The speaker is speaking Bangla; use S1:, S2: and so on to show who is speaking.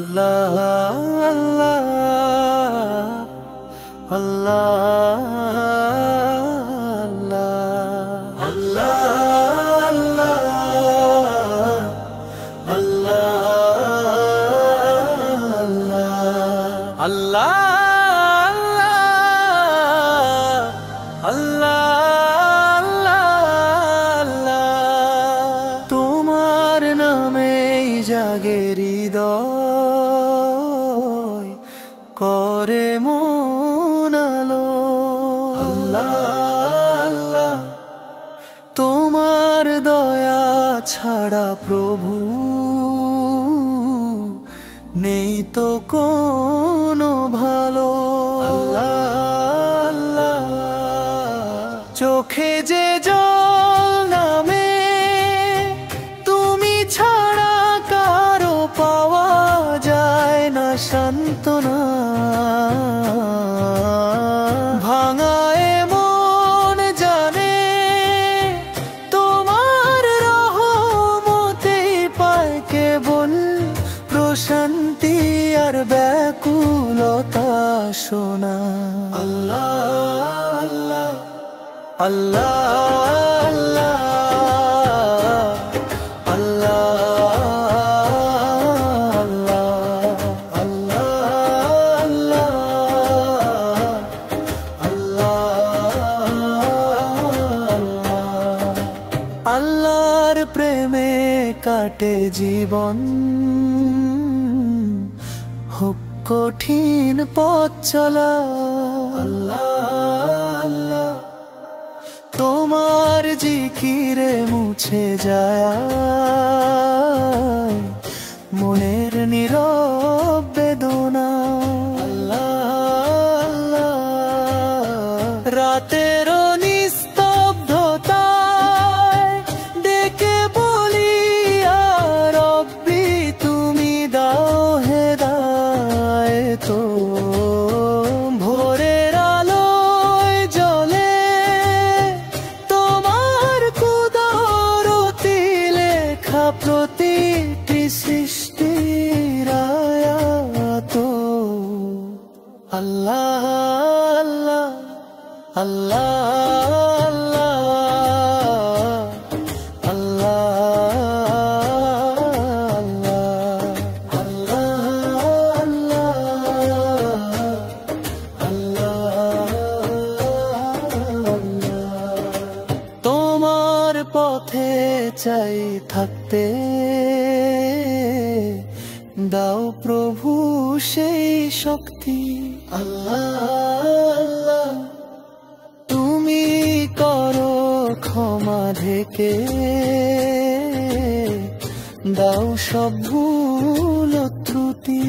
S1: আল্লাহ আল্লাহ আল্লাহ আল্লাহ আল্লাহ আল্লাহ আল্লাহ তোমার নামে জাগে হৃদয় করে মন আলো। আল্লাহ তোমার দয়া ছাড়া প্রভু নেই তো কোনো ভালো। আল্লাহ চোখে যে জল নামে তুমি ছাড়া কারো পাওয়া যায় না সান্ত্বনা। ভাঙায় মন জানে তোমার রহমতেই পায় কেবল প্রশান্তি আর ব্যাকুলতা শোনা। আল্লাহ আল্লাহ আল্লাহর প্রেমে কাটে জীবন, হোক কঠিন পথ চলা। আল্লাহ তোমার জিকিরে মুছে যায় মনের নীরব বেদনা। আল্লাহ রাতের নিস্তব্ধতায় ডেকে বলি ইয়া রব্বি তুমি দাও হেদায়েত। ভোরের আলোয় জ্বলে তোমার কুদরতি লেখা প্রতিটি সৃষ্টির আয়াত। আল্লাহ আল্লাহ তোমার পথে চাই থাকতে, দাও প্রভু সেই শক্তি। আল্লাহ তুমি করো ক্ষমা ঢেকে, দাও সব ভুল ত্রুটি।